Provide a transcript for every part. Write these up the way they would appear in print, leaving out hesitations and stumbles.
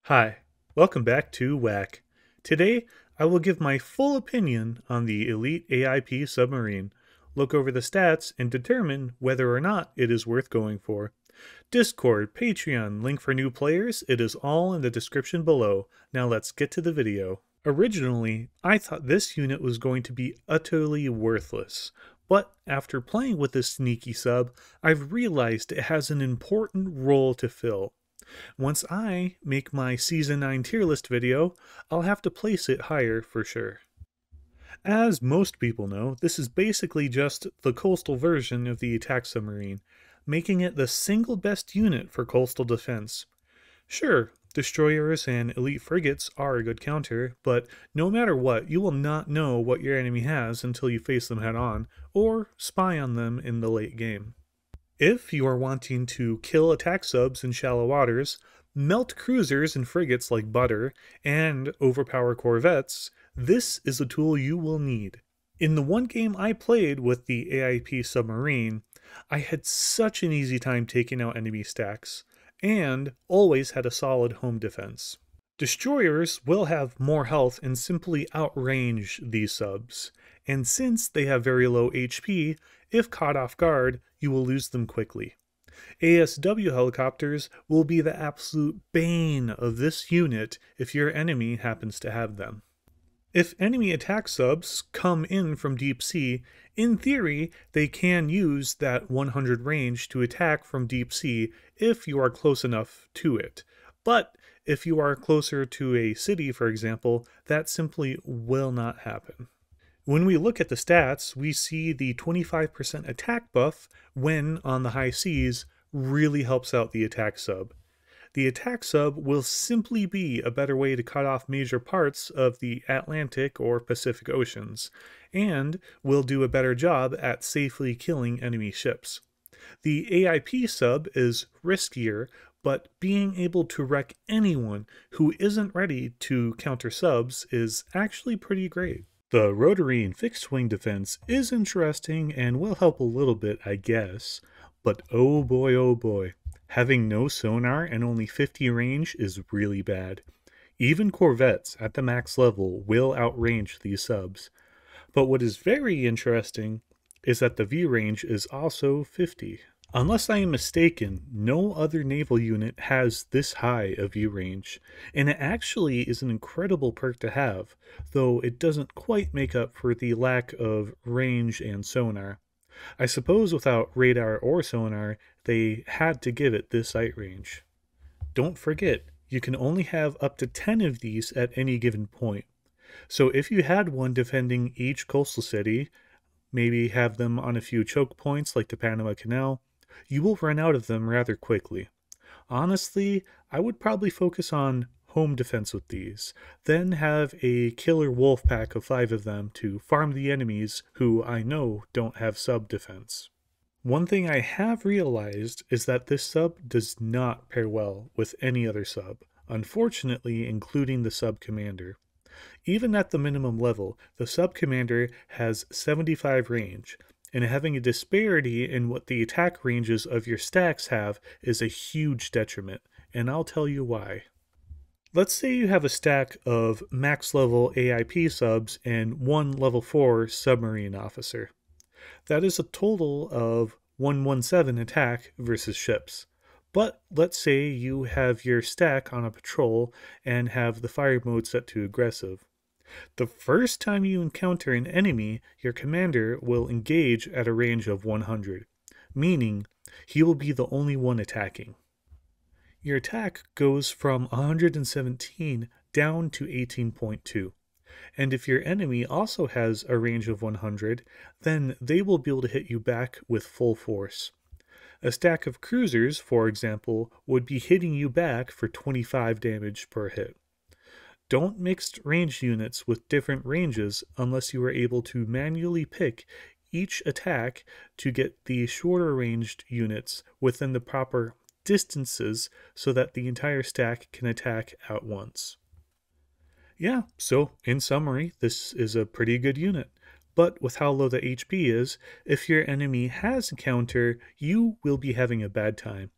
Hi, welcome back to WAC. Today, I will give my full opinion on the Elite AIP Submarine, look over the stats, and determine whether or not it is worth going for. Discord, Patreon, link for new players, it is all in the description below. Now let's get to the video. Originally, I thought this unit was going to be utterly worthless, but after playing with this sneaky sub, I've realized it has an important role to fill. Once I make my Season 9 tier list video, I'll have to place it higher for sure. As most people know, this is basically just the coastal version of the attack submarine, making it the single best unit for coastal defense. Sure, destroyers and elite frigates are a good counter, but no matter what, you will not know what your enemy has until you face them head on, or spy on them in the late game. If you are wanting to kill attack subs in shallow waters, melt cruisers and frigates like butter, and overpower corvettes, this is a tool you will need. In the one game I played with the AIP Submarine, I had such an easy time taking out enemy stacks, and always had a solid home defense. Destroyers will have more health and simply outrange these subs, and since they have very low HP, if caught off guard, you will lose them quickly. ASW helicopters will be the absolute bane of this unit if your enemy happens to have them. If enemy attack subs come in from deep sea, in theory, they can use that 100 range to attack from deep sea if you are close enough to it. But if you are closer to a city, for example, that simply will not happen. When we look at the stats, we see the 25% attack buff when on the high seas really helps out the attack sub. The attack sub will simply be a better way to cut off major parts of the Atlantic or Pacific Oceans, and will do a better job at safely killing enemy ships. The AIP sub is riskier, but being able to wreck anyone who isn't ready to counter subs is actually pretty great. The rotary and fixed wing defense is interesting and will help a little bit, I guess, but oh boy, having no sonar and only 50 range is really bad. Even corvettes at the max level will outrange these subs. But what is very interesting is that the V range is also 50. Unless I am mistaken, no other naval unit has this high a view range, and it actually is an incredible perk to have, though it doesn't quite make up for the lack of range and sonar. I suppose without radar or sonar, they had to give it this sight range. Don't forget, you can only have up to 10 of these at any given point. So if you had one defending each coastal city, maybe have them on a few choke points like the Panama Canal, you will run out of them rather quickly. Honestly, I would probably focus on home defense with these, then have a killer wolf pack of 5 of them to farm the enemies who I know don't have sub defense. One thing I have realized is that this sub does not pair well with any other sub, unfortunately including the sub commander. Even at the minimum level, the sub commander has 75 range, and having a disparity in what the attack ranges of your stacks have is a huge detriment, and I'll tell you why. Let's say you have a stack of max level AIP subs and one level 4 submarine officer. That is a total of 117 attack versus ships. But let's say you have your stack on a patrol and have the fire mode set to aggressive. The first time you encounter an enemy, your commander will engage at a range of 100, meaning he will be the only one attacking. Your attack goes from 117 down to 18.2, and if your enemy also has a range of 100, then they will be able to hit you back with full force. A stack of cruisers, for example, would be hitting you back for 25 damage per hit. Don't mix ranged units with different ranges unless you are able to manually pick each attack to get the shorter ranged units within the proper distances so that the entire stack can attack at once. Yeah, so in summary, this is a pretty good unit. But with how low the HP is, if your enemy has a counter, you will be having a bad time.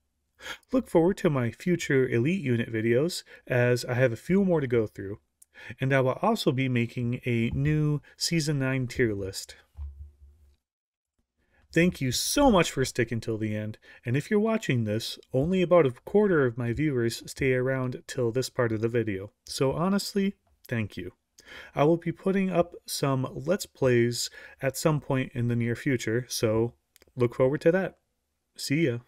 Look forward to my future Elite Unit videos, as I have a few more to go through, and I will also be making a new Season 9 tier list. Thank you so much for sticking till the end, and if you're watching this, only about a quarter of my viewers stay around till this part of the video, so honestly, thank you. I will be putting up some Let's Plays at some point in the near future, so look forward to that. See ya.